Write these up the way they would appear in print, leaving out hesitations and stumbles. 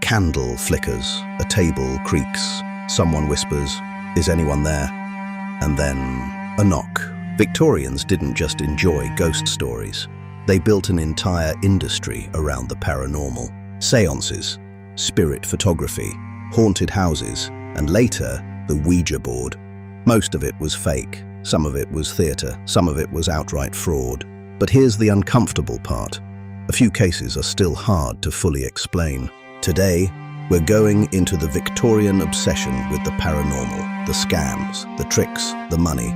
candle flickers, a table creaks, someone whispers, "Is anyone there?" And then a knock. Victorians didn't just enjoy ghost stories. They built an entire industry around the paranormal. Seances, spirit photography, haunted houses, and later, the Ouija board. Most of it was fake. Some of it was theatre. Some of it was outright fraud. But here's the uncomfortable part. A few cases are still hard to fully explain. Today, we're going into the Victorian obsession with the paranormal, the scams, the tricks, the money,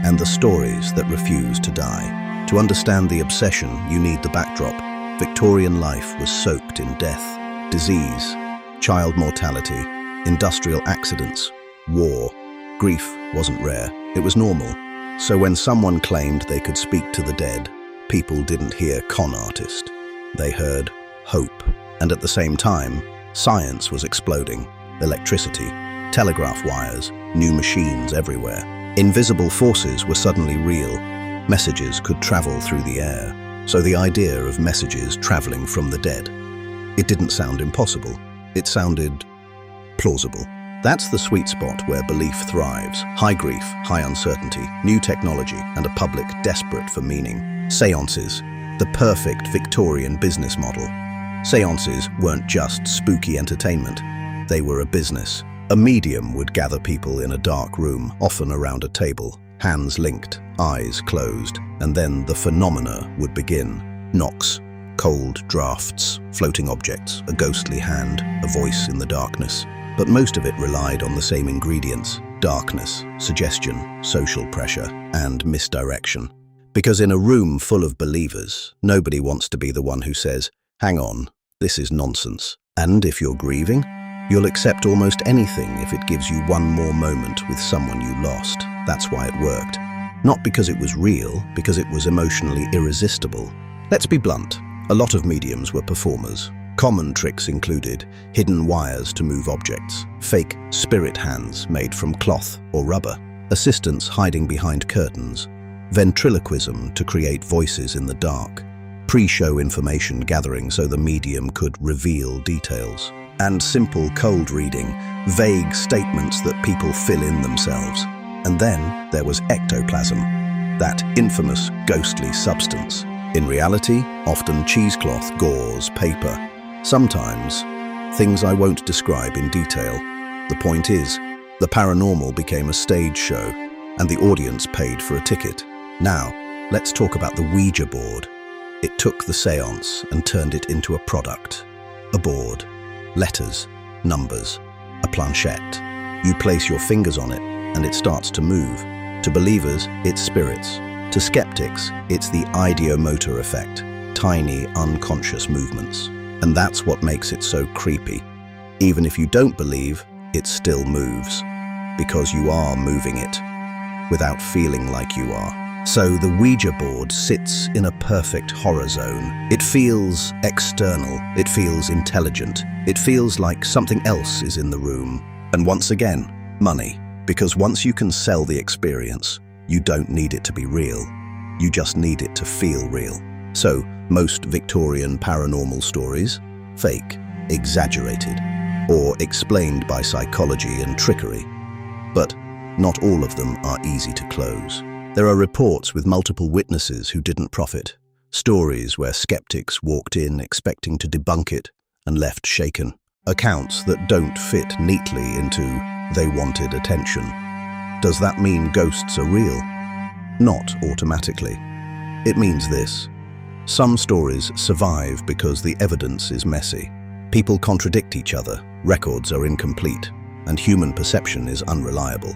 and the stories that refuse to die. To understand the obsession, you need the backdrop. Victorian life was soaked in death, disease, child mortality, industrial accidents, war. Grief wasn't rare, it was normal. So when someone claimed they could speak to the dead, people didn't hear con artist. They heard hope. And at the same time, science was exploding. Electricity, telegraph wires, new machines everywhere. Invisible forces were suddenly real. Messages could travel through the air. So the idea of messages traveling from the dead, it didn't sound impossible. It sounded plausible. That's the sweet spot where belief thrives. High grief, high uncertainty, new technology, and a public desperate for meaning. Seances, the perfect Victorian business model. Seances weren't just spooky entertainment. They were a business. A medium would gather people in a dark room, often around a table, hands linked, eyes closed, and then the phenomena would begin. Knocks, cold drafts, floating objects, a ghostly hand, a voice in the darkness. But most of it relied on the same ingredients: darkness, suggestion, social pressure, and misdirection. Because in a room full of believers, nobody wants to be the one who says, "Hang on, this is nonsense." And if you're grieving, you'll accept almost anything if it gives you one more moment with someone you lost. That's why it worked. Not because it was real, because it was emotionally irresistible. Let's be blunt. A lot of mediums were performers. Common tricks included hidden wires to move objects, fake spirit hands made from cloth or rubber, assistants hiding behind curtains, ventriloquism to create voices in the dark, pre-show information gathering so the medium could reveal details, and simple cold reading, vague statements that people fill in themselves. And then there was ectoplasm, that infamous ghostly substance. In reality, often cheesecloth, gauze, paper. Sometimes, things I won't describe in detail. The point is, the paranormal became a stage show, and the audience paid for a ticket. Now, let's talk about the Ouija board. It took the seance and turned it into a product. A board, letters, numbers, a planchette. You place your fingers on it, and it starts to move. To believers, it's spirits. To skeptics, it's the ideomotor effect, tiny, unconscious movements. And that's what makes it so creepy. Even if you don't believe, it still moves. Because you are moving it, without feeling like you are. So the Ouija board sits in a perfect horror zone. It feels external, it feels intelligent, it feels like something else is in the room. And once again, money. Because once you can sell the experience, you don't need it to be real. You just need it to feel real. So, most Victorian paranormal stories, fake, exaggerated, or explained by psychology and trickery. But not all of them are easy to close. There are reports with multiple witnesses who didn't profit, stories where skeptics walked in expecting to debunk it and left shaken, accounts that don't fit neatly into "they wanted attention." Does that mean ghosts are real? Not automatically. It means this. Some stories survive because the evidence is messy. People contradict each other, records are incomplete, and human perception is unreliable.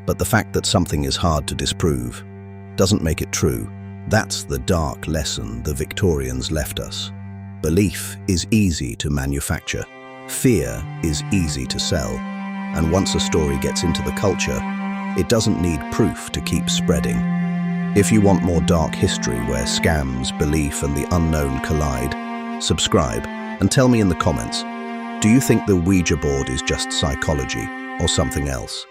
But the fact that something is hard to disprove doesn't make it true. That's the dark lesson the Victorians left us. Belief is easy to manufacture. Fear is easy to sell. And once a story gets into the culture, it doesn't need proof to keep spreading. If you want more dark history where scams, belief, and the unknown collide, subscribe and tell me in the comments, do you think the Ouija board is just psychology or something else?